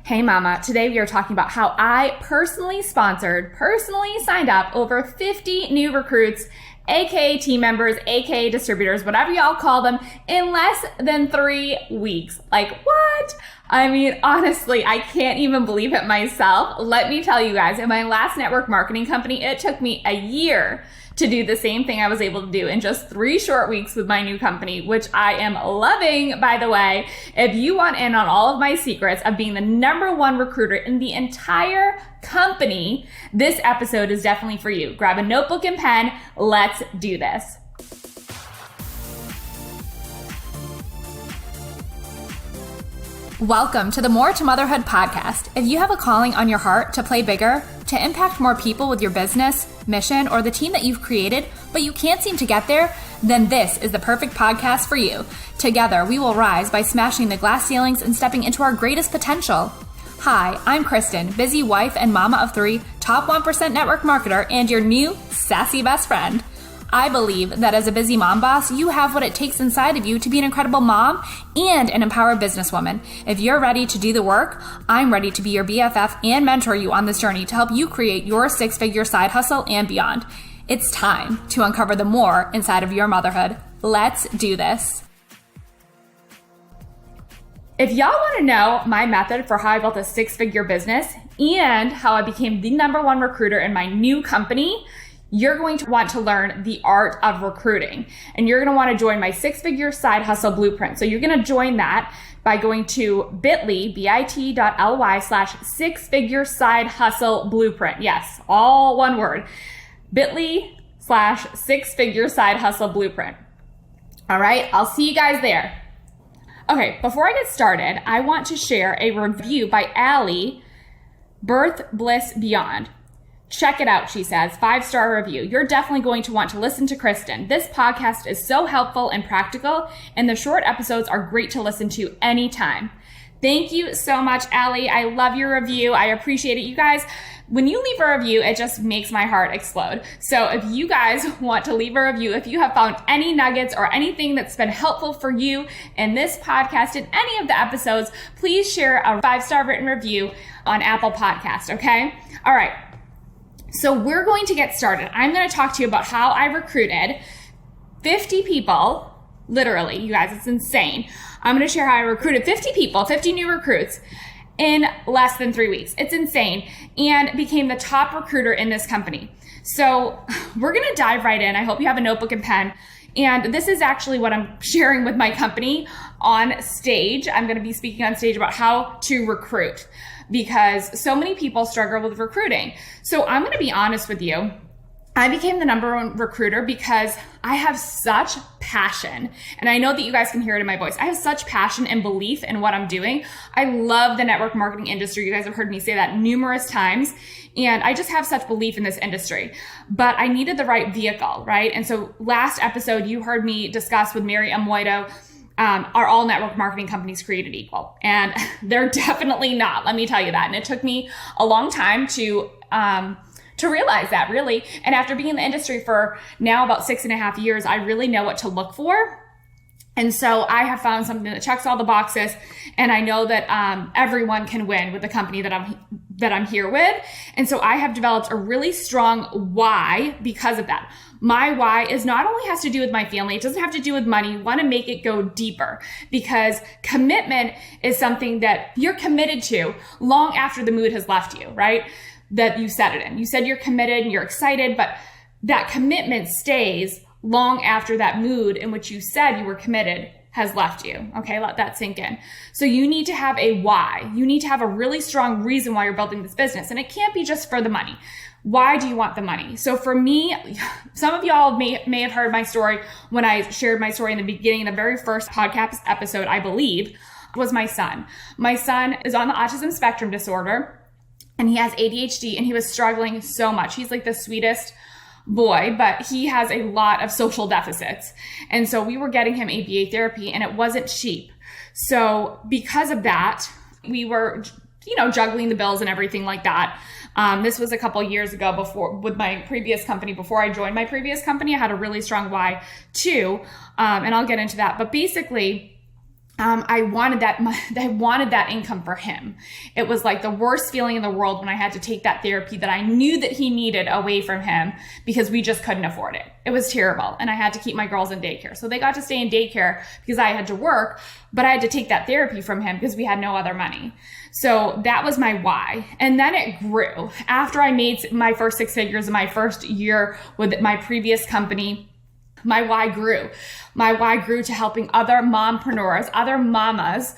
Hey mama, today we are talking about how I personally signed up over 50 new recruits, aka team members, aka distributors, whatever y'all call them, in less than 3 weeks. Like, what? I mean, honestly, I can't even believe it myself. Let me tell you guys, in my last network marketing company, it took me a year to do the same thing I was able to do in just 3 short weeks with my new company, which I am loving, by the way. If you want in on all of my secrets of being the #1 recruiter in the entire company, this episode is definitely for you. Grab a notebook and pen. Let's do this. Welcome to the More to Motherhood podcast. If you have a calling on your heart to play bigger, to impact more people with your business, mission, or the team that you've created, but you can't seem to get there, then this is the perfect podcast for you. Together, we will rise by smashing the glass ceilings and stepping into our greatest potential. Hi, I'm Kristen, busy wife and mama of 3, top 1% network marketer, and your new sassy best friend. I believe that as a busy mom boss, you have what it takes inside of you to be an incredible mom and an empowered businesswoman. If you're ready to do the work, I'm ready to be your BFF and mentor you on this journey to help you create your 6-figure side hustle and beyond. It's time to uncover the more inside of your motherhood. Let's do this. If y'all want to know my method for how I built a 6-figure business and how I became the #1 recruiter in my new company, you're going to want to learn the art of recruiting, and you're going to want to join my 6-figure side hustle blueprint. So you're going to join that by going to bit.ly/6-figure side hustle blueprint. Yes, all one word, bit.ly/6-figure side hustle blueprint. All right, I'll see you guys there. Okay, before I get started, I want to share a review by Allie, Birth Bliss Beyond. Check it out, she says. 5-star review. You're definitely going to want to listen to Kristen. This podcast is so helpful and practical, and the short episodes are great to listen to anytime. Thank you so much, Allie. I love your review. I appreciate it. You guys, when you leave a review, it just makes my heart explode. So if you guys want to leave a review, if you have found any nuggets or anything that's been helpful for you in this podcast, in any of the episodes, please share a 5-star written review on Apple Podcast, okay? All right. So we're going to get started. I'm going to talk to you about how I recruited 50 people, literally, you guys, it's insane. I'm going to share how I recruited 50 people, 50 new recruits in less than 3 weeks. It's insane, and became the top recruiter in this company. So we're going to dive right in. I hope you have a notebook and pen. And this is actually what I'm sharing with my company on stage. I'm going to be speaking on stage about how to recruit, because so many people struggle with recruiting. So I'm going to be honest with you. I became the #1 recruiter because I have such passion. And I know that you guys can hear it in my voice. I have such passion and belief in what I'm doing. I love the network marketing industry. You guys have heard me say that numerous times. And I just have such belief in this industry. But I needed the right vehicle, right? And so last episode, you heard me discuss with Mary Moito, are all network marketing companies created equal? And they're definitely not, let me tell you that. And it took me a long time to realize that, really. And after being in the industry for now about 6.5 years, I really know what to look for. And so I have found something that checks all the boxes, and I know that everyone can win with the company that I'm here with. And so I have developed a really strong why because of that. My why is not only has to do with my family, it doesn't have to do with money. You want to make it go deeper, because commitment is something that you're committed to long after the mood has left you, right? That you set it in. You said you're committed and you're excited, but that commitment stays long after that mood in which you said you were committed has left you. Okay, let that sink in. So you need to have a why. You need to have a really strong reason why you're building this business. And it can't be just for the money. Why do you want the money? So for me, some of y'all may have heard my story when I shared my story in the beginning, the very first podcast episode, I believe, was my son. My son is on the autism spectrum disorder, and he has ADHD, and he was struggling so much. He's like the sweetest boy, but he has a lot of social deficits. And so we were getting him ABA therapy, and it wasn't cheap. So because of that, we were, juggling the bills and everything like that. This was a couple years ago before with my previous company. Before I joined my previous company, I had a really strong why too. And I'll get into that. But basically, I wanted that income for him. It was like the worst feeling in the world when I had to take that therapy that I knew that he needed away from him because we just couldn't afford it. It was terrible. And I had to keep my girls in daycare. So they got to stay in daycare because I had to work, but I had to take that therapy from him because we had no other money. So that was my why. And then it grew. After I made my first 6 figures in my first year with my previous company, my why grew. My why grew to helping other mompreneurs, other mamas,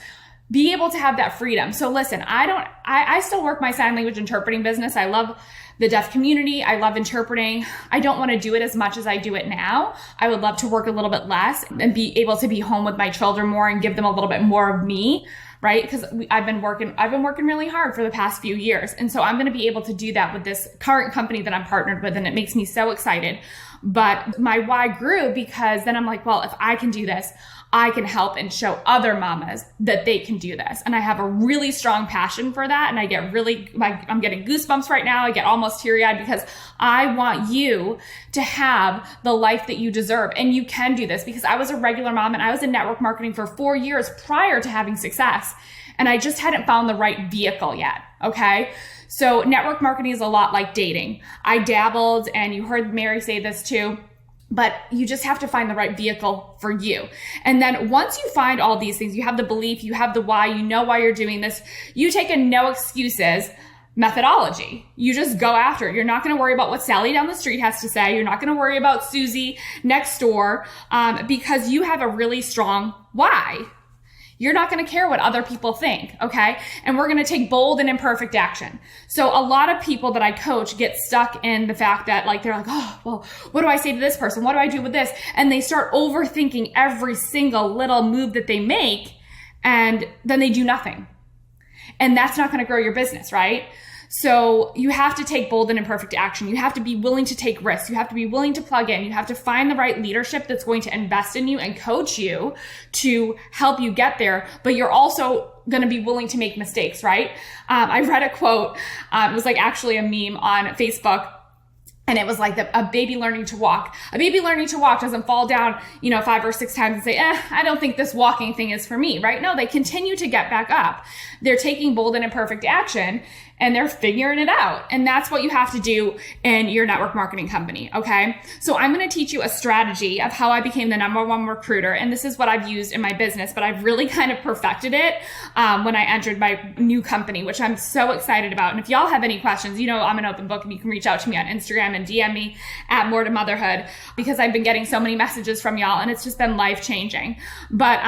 be able to have that freedom. So listen, I still work my sign language interpreting business. I love the deaf community. I love interpreting. I don't want to do it as much as I do it now. I would love to work a little bit less and be able to be home with my children more and give them a little bit more of me, right? Because I've been working really hard for the past few years. And so I'm going to be able to do that with this current company that I'm partnered with. And it makes me so excited. But my why grew because then I'm like, well, if I can do this, I can help and show other mamas that they can do this. And I have a really strong passion for that. And I'm getting goosebumps right now. I get almost teary-eyed because I want you to have the life that you deserve. And you can do this because I was a regular mom and I was in network marketing for 4 years prior to having success. And I just hadn't found the right vehicle yet. Okay. So network marketing is a lot like dating. I dabbled, and you heard Mary say this too, but you just have to find the right vehicle for you. And then once you find all these things, you have the belief, you have the why, you know why you're doing this, you take a no excuses methodology. You just go after it. You're not going to worry about what Sally down the street has to say. You're not going to worry about Susie next door, because you have a really strong why. You're not going to care what other people think, okay? And we're going to take bold and imperfect action. So a lot of people that I coach get stuck in the fact that they're like, oh, well, what do I say to this person? What do I do with this? And they start overthinking every single little move that they make, and then they do nothing. And that's not going to grow your business, right? So you have to take bold and imperfect action. You have to be willing to take risks. You have to be willing to plug in. You have to find the right leadership that's going to invest in you and coach you to help you get there. But you're also going to be willing to make mistakes, right? I read a quote. It was actually a meme on Facebook. And it was like a baby learning to walk. A baby learning to walk doesn't fall down, 5 or 6 times and say, I don't think this walking thing is for me, right? No, they continue to get back up. They're taking bold and imperfect action, and they're figuring it out. And that's what you have to do in your network marketing company, okay? So I'm going to teach you a strategy of how I became the #1 recruiter. And this is what I've used in my business, but I've really kind of perfected it when I entered my new company, which I'm so excited about. And if y'all have any questions, I'm an open book, and you can reach out to me on Instagram and DM me at More to Motherhood, because I've been getting so many messages from y'all, and it's just been life-changing. But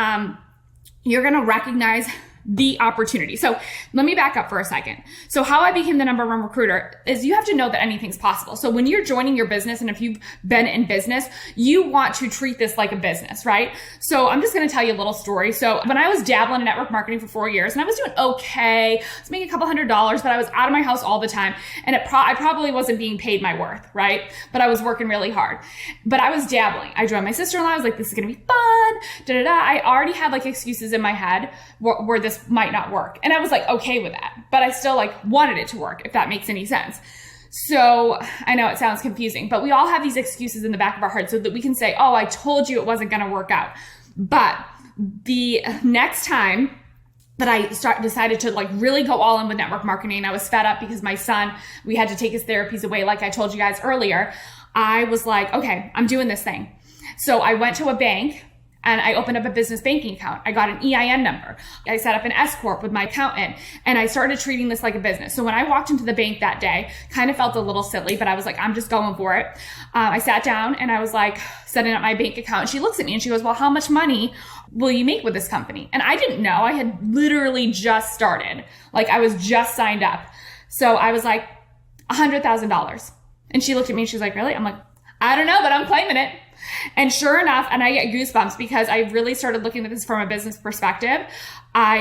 you're going to recognize the opportunity. So let me back up for a second. So how I became the #1 recruiter is you have to know that anything's possible. So when you're joining your business, and if you've been in business, you want to treat this like a business, right? So I'm just going to tell you a little story. So when I was dabbling in network marketing for 4 years, and I was doing okay, I was making a couple $100s, but I was out of my house all the time. And I probably wasn't being paid my worth, right? But I was working really hard. But I was dabbling. I joined my sister-in-law. I was like, this is going to be fun. I already had excuses in my head where this might not work. And I was okay with that, but I still wanted it to work, if that makes any sense. So I know it sounds confusing, but we all have these excuses in the back of our heart so that we can say, oh, I told you it wasn't going to work out. But the next time that I decided to really go all in with network marketing, I was fed up because my son, we had to take his therapies away, like I told you guys earlier. I was like, okay, I'm doing this thing. So I went to a bank, and I opened up a business banking account. I got an EIN number. I set up an S Corp with my accountant, and I started treating this like a business. So when I walked into the bank that day, kind of felt a little silly, but I was like, I'm just going for it. I sat down and I was setting up my bank account. She looks at me and she goes, well, how much money will you make with this company? And I didn't know. I had literally just started. I was just signed up. So I was like, $100,000. And she looked at me and she was like, really? I'm like, I don't know, but I'm claiming it. And sure enough, and I get goosebumps because I really started looking at this from a business perspective.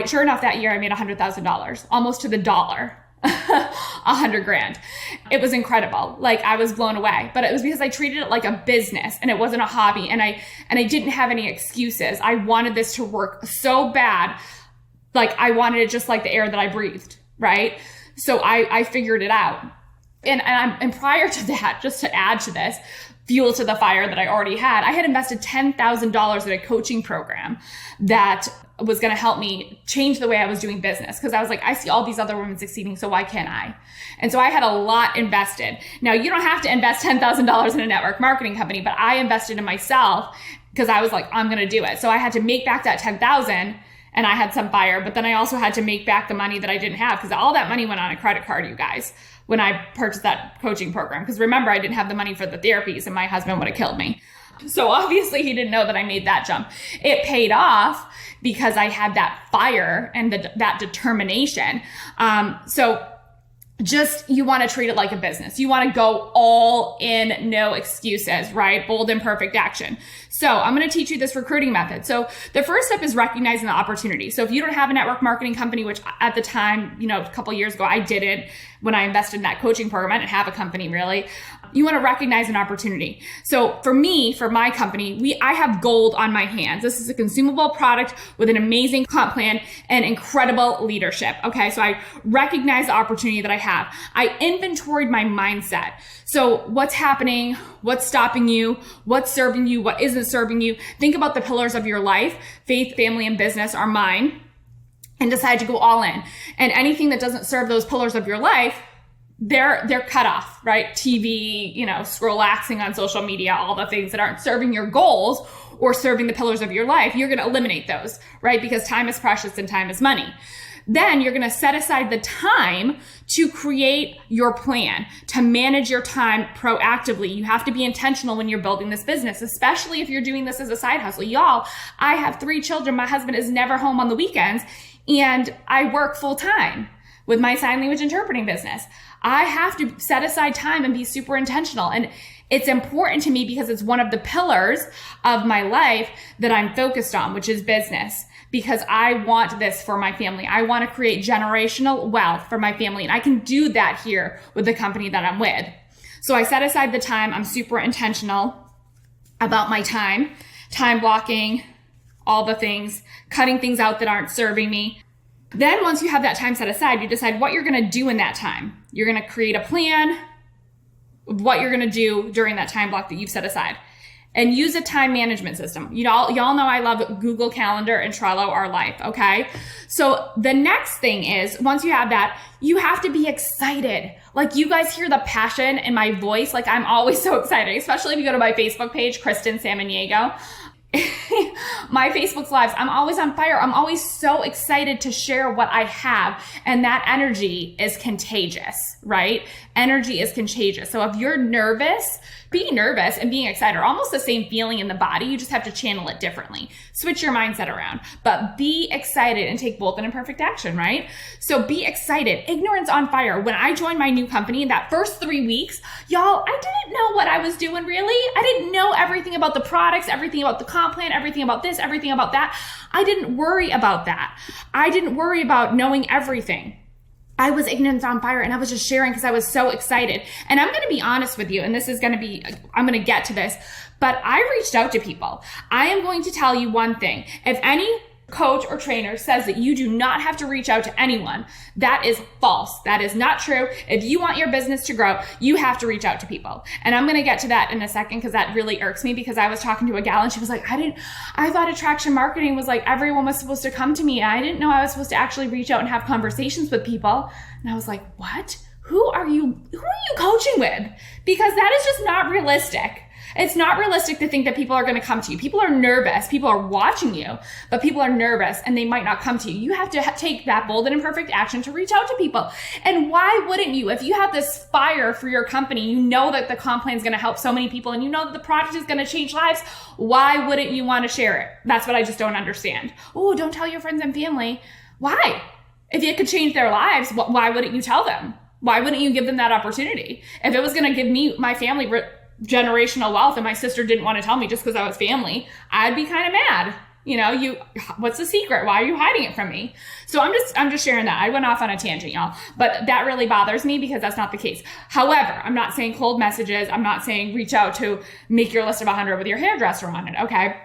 Sure enough, that year I made $100,000, almost to the dollar, $100,000. It was incredible. I was blown away, but it was because I treated it like a business and it wasn't a hobby. And I didn't have any excuses. I wanted this to work so bad. I wanted it just like the air that I breathed. Right. So I figured it out. And prior to that, just to add to this, fuel to the fire that I already had, I had invested $10,000 in a coaching program that was going to help me change the way I was doing business. Cause I was like, I see all these other women succeeding, so why can't I? And so I had a lot invested. Now you don't have to invest $10,000 in a network marketing company, but I invested in myself because I was like, I'm going to do it. So I had to make back that 10,000 and I had some fire, but then I also had to make back the money that I didn't have because all that money went on a credit card, you guys, when I purchased that coaching program. Because remember, I didn't have the money for the therapies and my husband would have killed me. So obviously he didn't know that I made that jump. It paid off because I had that fire and that determination. So just, you want to treat it like a business. You want to go all in, no excuses, right? Bold and perfect action. So I'm going to teach you this recruiting method. So the first step is recognizing the opportunity. So if you don't have a network marketing company, which at the time, a couple years ago, I didn't, when I invested in that coaching program, I didn't have a company really. You want to recognize an opportunity. So for me, for my company, I have gold on my hands. This is a consumable product with an amazing comp plan and incredible leadership. Okay. So I recognize the opportunity that I have. I inventoried my mindset. So what's happening? What's stopping you? What's serving you? What isn't serving you? Think about the pillars of your life. Faith, family, and business are mine. And decide to go all in. And anything that doesn't serve those pillars of your life, they're cut off, right? TV, scrollaxing on social media, all the things that aren't serving your goals or serving the pillars of your life, you're going to eliminate those, right? Because time is precious and time is money. Then you're going to set aside the time to create your plan, to manage your time proactively. You have to be intentional when you're building this business, especially if you're doing this as a side hustle. Y'all, I have 3 children. My husband is never home on the weekends, and I work full time with my sign language interpreting business. I have to set aside time and be super intentional. And it's important to me because it's one of the pillars of my life that I'm focused on, which is business, because I want this for my family. I want to create generational wealth for my family. And I can do that here with the company that I'm with. So I set aside the time. I'm super intentional about my time blocking, all the things, cutting things out that aren't serving me. Then once you have that time set aside, you decide what you're going to do in that time. You're going to create a plan of what you're going to do during that time block that you've set aside. And use a time management system. Y'all know I love Google Calendar and Trello are life, okay? So the next thing is, once you have that, you have to be excited. Like, you guys hear the passion in my voice. Like, I'm always so excited, especially if you go to my Facebook page, Kristen Samaniego. My Facebook lives, I'm always on fire. I'm always so excited to share what I have. And that energy is contagious, right? Energy is contagious. So if you're nervous, being nervous and being excited are almost the same feeling in the body. You just have to channel it differently. Switch your mindset around, but be excited and take bold and imperfect action, right? So be excited. Ignorance on fire. When I joined my new company in that first 3 weeks, y'all, I didn't know what I was doing really. I didn't know everything about the products, everything about the comp plan, everything about this, everything about that. I didn't worry about that. I didn't worry about knowing everything. I was ignorant on fire and I was just sharing because I was so excited. And I'm going to be honest with you, and I'm going to get to this, but I reached out to people. I am going to tell you one thing. If any coach or trainer says that you do not have to reach out to anyone, that is false. That is not true. If you want your business to grow, you have to reach out to people. And I'm going to get to that in a second because that really irks me, because I was talking to a gal and she was like, I thought attraction marketing was like everyone was supposed to come to me. I didn't know I was supposed to actually reach out and have conversations with people. And I was like, what? Who are you coaching with? Because that is just not realistic. It's not realistic to think that people are going to come to you. People are nervous. People are watching you, but people are nervous and they might not come to you. You have to take that bold and imperfect action to reach out to people. And why wouldn't you? If you have this fire for your company, you know that the comp plan is going to help so many people and you know that the product is going to change lives, why wouldn't you want to share it? That's what I just don't understand. Oh, don't tell your friends and family. Why? If it could change their lives, why wouldn't you tell them? Why wouldn't you give them that opportunity? If it was going to give me, my family, generational wealth and my sister didn't want to tell me just because I was family, I'd be kind of mad. What's the secret? Why are you hiding it from me? So I'm just sharing that. I went off on a tangent, y'all, but that really bothers me because that's not the case. However, I'm not saying cold messages. I'm not saying reach out to make your list of 100 with your hairdresser on it. Okay.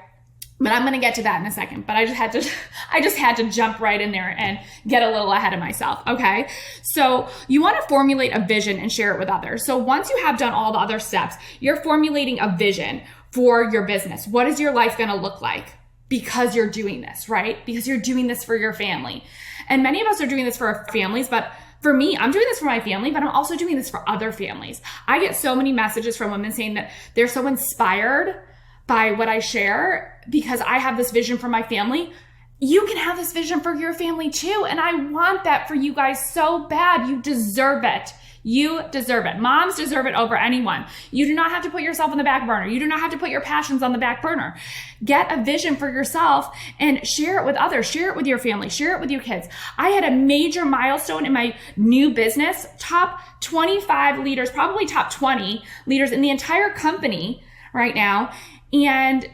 But I'm going to get to that in a second. But I just had to jump right in there and get a little ahead of myself. Okay. So you want to formulate a vision and share it with others. So once you have done all the other steps, you're formulating a vision for your business. What is your life going to look like? because you're doing this, right? Because you're doing this for your family. And many of us are doing this for our families, but for me, I'm doing this for my family, but I'm also doing this for other families. I get so many messages from women saying that they're so inspired by what I share because I have this vision for my family. You can have this vision for your family too. And I want that for you guys so bad. You deserve it. You deserve it. Moms deserve it over anyone. You do not have to put yourself on the back burner. You do not have to put your passions on the back burner. Get a vision for yourself and share it with others. Share it with your family. Share it with your kids. I had a major milestone in my new business. Top 25 leaders, probably top 20 leaders in the entire company right now. And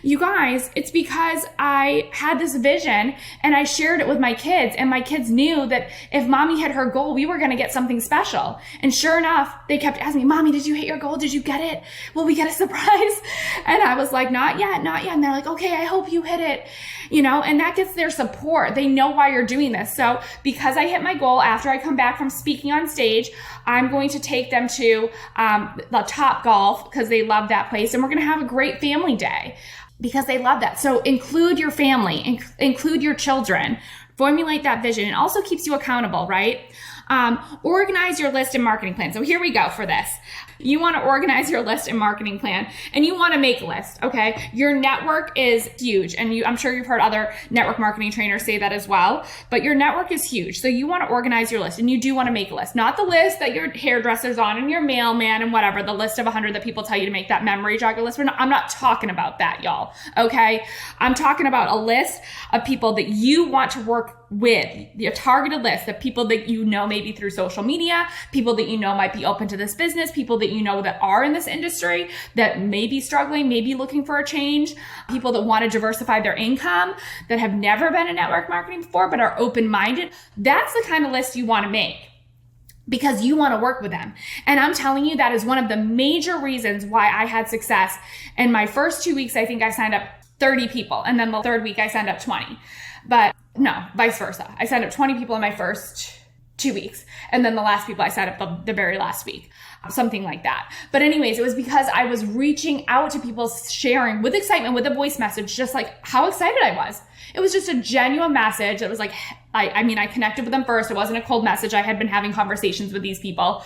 you guys, it's because I had this vision and I shared it with my kids, and my kids knew that if mommy hit her goal, we were going to get something special. And sure enough, they kept asking me, Mommy, did you hit your goal? Did you get it? Will we get a surprise? And I was like, not yet, not yet. And they're like, okay, I hope you hit it. And that gets their support. They know why you're doing this. So because I hit my goal, after I come back from speaking on stage, I'm going to take them to the Top Golf because they love that place. And we're going to have a great family day because they love that. So include your family, include your children, formulate that vision. It also keeps you accountable, right? Organize your list and marketing plan. So here we go for this. You want to organize your list and marketing plan, and you want to make a list, okay? Your network is huge, and I'm sure you've heard other network marketing trainers say that as well, but your network is huge. So you want to organize your list, and you do want to make a list. Not the list that your hairdresser's on and your mailman and whatever, the list of 100 that people tell you to make, that memory jogger list. I'm not talking about that, y'all, okay? I'm talking about a list of people that you want to work with, your targeted list of people that you know maybe through social media, people that you know might be open to this business, people that you know that are in this industry that may be struggling, maybe looking for a change, people that want to diversify their income, that have never been in network marketing before but are open-minded. That's the kind of list you want to make, because you want to work with them. And I'm telling you, that is one of the major reasons why I had success. In my first 2 weeks, I think I signed up 30 people. And then the third week, I signed up 20. But no, vice versa. I signed up 20 people in my first 2 weeks. And then the last people I signed up the very last week, something like that. But anyways, it was because I was reaching out to people, sharing with excitement, with a voice message, just like how excited I was. It was just a genuine message. It was like, I connected with them first. It wasn't a cold message. I had been having conversations with these people,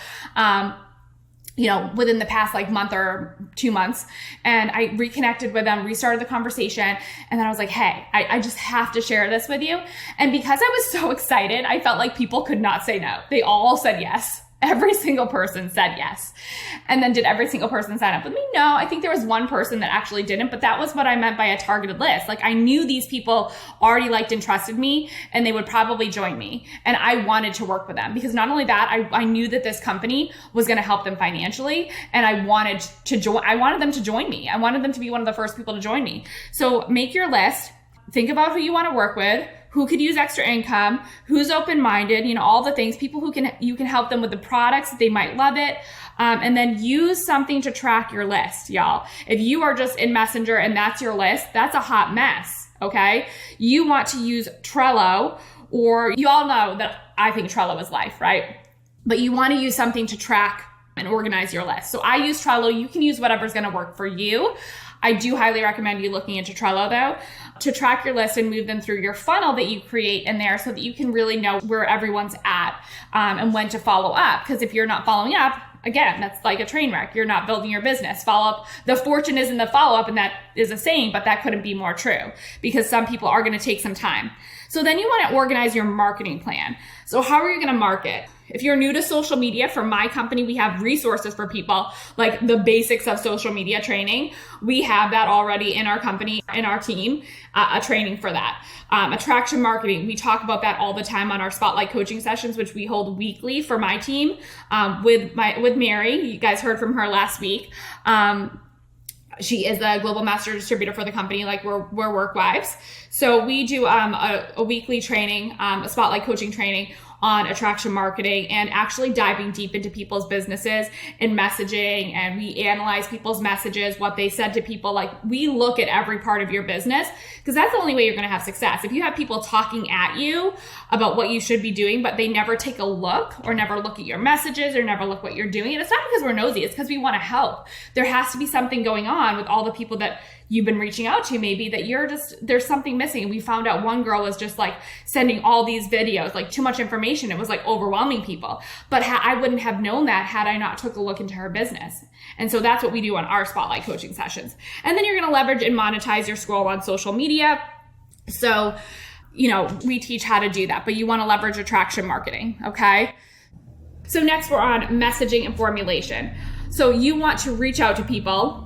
within the past month or 2 months. And I reconnected with them, restarted the conversation. And then I was like, hey, I just have to share this with you. And because I was so excited, I felt like people could not say no. They all said yes. Every single person said yes. And then did every single person sign up with me? No, I think there was one person that actually didn't, but that was what I meant by a targeted list. Like, I knew these people already liked and trusted me, and they would probably join me. And I wanted to work with them because not only that, I knew that this company was going to help them financially, and I wanted them to join me. I wanted them to be one of the first people to join me. So make your list, think about who you want to work with, who could use extra income, who's open-minded, all the things, people you can help them with the products, they might love it. And then use something to track your list, y'all. If you are just in Messenger and that's your list, that's a hot mess, okay? You want to use Trello, or you all know that I think Trello is life, right? But you want to use something to track and organize your list. So I use Trello. You can use whatever's going to work for you. I do highly recommend you looking into Trello though, to track your list and move them through your funnel that you create in there so that you can really know where everyone's at and when to follow up. Because if you're not following up, again, that's like a train wreck. You're not building your business. Follow up. The fortune is in the follow up, and that is a saying, but that couldn't be more true because some people are going to take some time. So then you want to organize your marketing plan. So how are you going to market? If you're new to social media, for my company, we have resources for people, like the basics of social media training. We have that already in our company, in our team, a training for that. Attraction marketing, we talk about that all the time on our Spotlight coaching sessions, which we hold weekly for my team with Mary. You guys heard from her last week. She is the global master distributor for the company, like we're WorkWives. So we do a weekly training, a Spotlight coaching training on attraction marketing and actually diving deep into people's businesses and messaging. And we analyze people's messages, what they said to people. Like, we look at every part of your business because that's the only way you're going to have success. If you have people talking at you about what you should be doing, but they never take a look or never look at your messages or never look what you're doing. And it's not because we're nosy. It's because we want to help. There has to be something going on with all the people that you've been reaching out to, maybe that there's something missing. We found out one girl was just like sending all these videos, like too much information. It was like overwhelming people. But I wouldn't have known that had I not took a look into her business. And so that's what we do on our spotlight coaching sessions. And then you're going to leverage and monetize your scroll on social media. So, we teach how to do that, but you want to leverage attraction marketing. Okay. So next we're on messaging and formulation. So you want to reach out to people.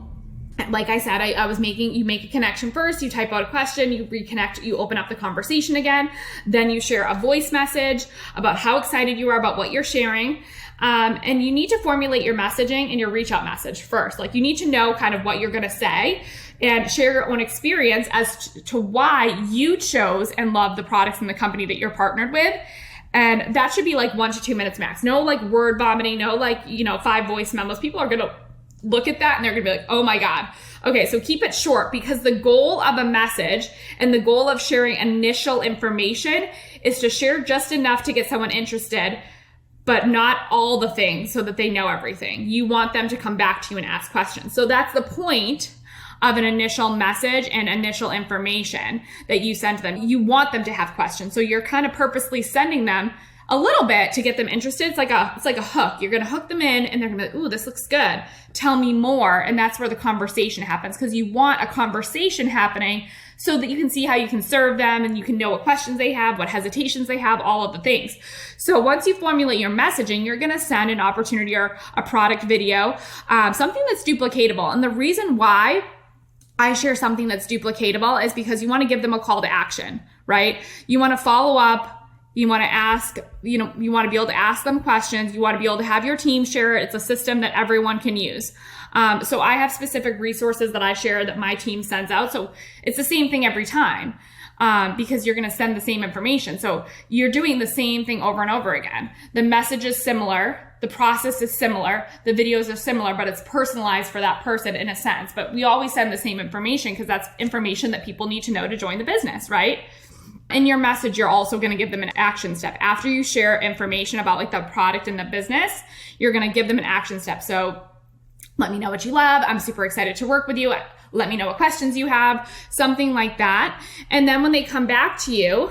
Like I said, you make a connection first, you type out a question, you reconnect, you open up the conversation again. Then you share a voice message about how excited you are about what you're sharing. And you need to formulate your messaging and your reach out message first. Like you need to know kind of what you're going to say and share your own experience as to why you chose and love the products and the company that you're partnered with. And that should be like 1 to 2 minutes max. No like word vomiting, no 5 voice memos. People are going to look at that and they're going to be like, oh my God. Okay, so keep it short, because the goal of a message and the goal of sharing initial information is to share just enough to get someone interested, but not all the things so that they know everything. You want them to come back to you and ask questions. So that's the point of an initial message and initial information that you send to them. You want them to have questions. So you're kind of purposely sending them a little bit to get them interested. It's like a hook. You're going to hook them in and they're going to be like, ooh, this looks good. Tell me more. And that's where the conversation happens, because you want a conversation happening so that you can see how you can serve them and you can know what questions they have, what hesitations they have, all of the things. So once you formulate your messaging, you're going to send an opportunity or a product video, something that's duplicatable. And the reason why I share something that's duplicatable is because you want to give them a call to action, right? You want to follow up. You want to ask, you want to be able to ask them questions. You want to be able to have your team share it. It's a system that everyone can use. So I have specific resources that I share that my team sends out. So it's the same thing every time, because you're going to send the same information. So you're doing the same thing over and over again. The message is similar. The process is similar. The videos are similar, but it's personalized for that person in a sense. But we always send the same information because that's information that people need to know to join the business, right? In your message, you're also going to give them an action step. After you share information about like the product and the business, you're going to give them an action step. So let me know what you love. I'm super excited to work with you. Let me know what questions you have, something like that. And then when they come back to you,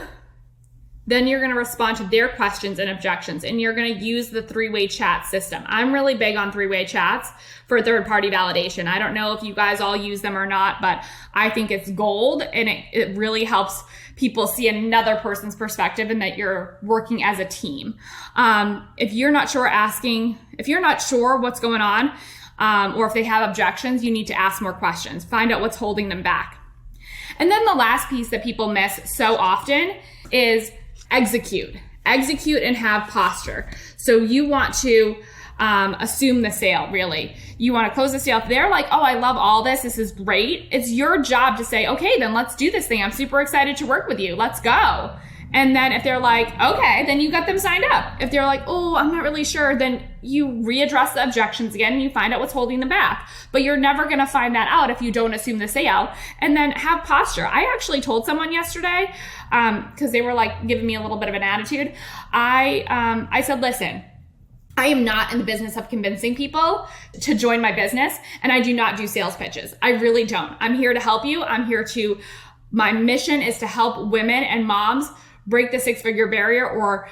then you're going to respond to their questions and objections, and you're going to use the 3-way chat system. I'm really big on 3-way chats for third-party validation. I don't know if you guys all use them or not, but I think it's gold, and it really helps people see another person's perspective and that you're working as a team. If you're not sure what's going on, or if they have objections, you need to ask more questions. Find out what's holding them back. And then the last piece that people miss so often is execute and have posture. So you want to assume the sale, really. You want to close the sale. If they're like, oh, I love all this. This is great. It's your job to say, okay, then let's do this thing. I'm super excited to work with you. Let's go. And then if they're like, okay, then you got them signed up. If they're like, oh, I'm not really sure, then you readdress the objections again and you find out what's holding them back. But you're never going to find that out if you don't assume the sale. And then have posture. I actually told someone yesterday, because they were like giving me a little bit of an attitude. I said, listen, I am not in the business of convincing people to join my business, and I do not do sales pitches. I really don't. I'm here to help you. My mission is to help women and moms break the 6-figure barrier or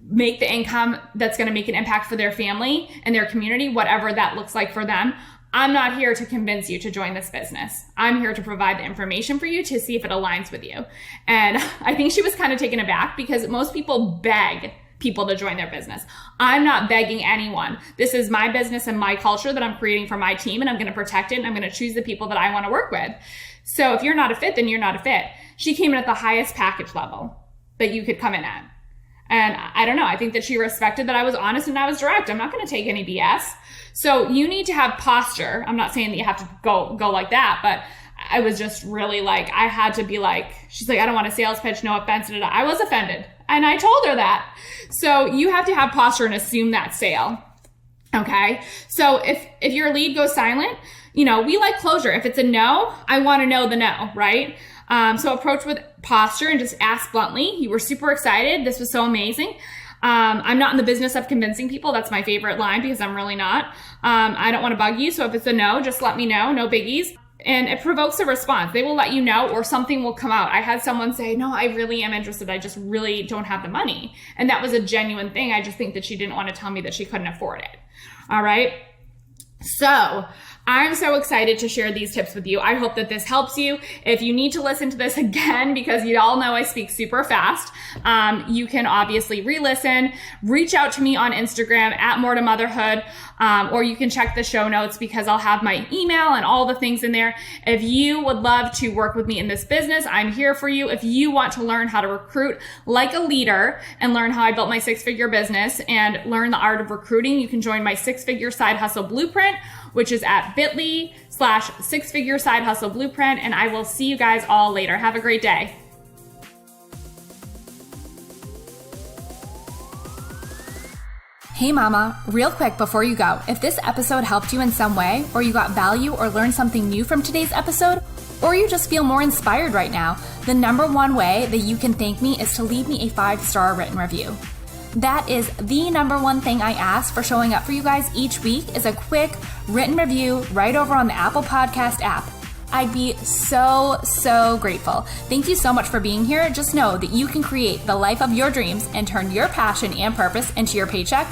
make the income that's going to make an impact for their family and their community, whatever that looks like for them. I'm not here to convince you to join this business. I'm here to provide the information for you to see if it aligns with you. And I think she was kind of taken aback because most people beg people to join their business. I'm not begging anyone. This is my business and my culture that I'm creating for my team, and I'm going to protect it, and I'm going to choose the people that I want to work with. So if you're not a fit, then you're not a fit. She came in at the highest package level that you could come in at. And I don't know. I think that she respected that I was honest and I was direct. I'm not going to take any BS. So you need to have posture. I'm not saying that you have to go like that, but I was just really like, I had to be like, she's like, I don't want a sales pitch. No offense. I was offended. And I told her that. So you have to have posture and assume that sale. Okay. So if your lead goes silent, we like closure. If it's a no, I want to know the no, right? So approach with posture and just ask bluntly. You were super excited. This was so amazing. I'm not in the business of convincing people. That's my favorite line because I'm really not. I don't want to bug you. So if it's a no, just let me know. No biggies. And it provokes a response. They will let you know, or something will come out. I had someone say, no, I really am interested. I just really don't have the money. And that was a genuine thing. I just think that she didn't want to tell me that she couldn't afford it. All right. So I'm so excited to share these tips with you. I hope that this helps you. If you need to listen to this again, because you all know I speak super fast, you can obviously re-listen. Reach out to me on Instagram at More to Motherhood, or you can check the show notes because I'll have my email and all the things in there. If you would love to work with me in this business, I'm here for you. If you want to learn how to recruit like a leader and learn how I built my 6-figure business and learn the art of recruiting, you can join my 6-figure side hustle blueprint, which is at bit.ly/6-figure side hustle blueprint. And I will see you guys all later. Have a great day. Hey mama, real quick before you go, if this episode helped you in some way, or you got value or learned something new from today's episode, or you just feel more inspired right now, the number one way that you can thank me is to leave me a 5-star written review. That is the number one thing I ask for showing up for you guys each week is a quick written review right over on the Apple Podcast app. I'd be so grateful. Thank you so much for being here. Just know that you can create the life of your dreams and turn your passion and purpose into your paycheck.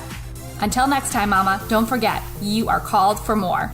Until next time, mama, don't forget, you are called for more.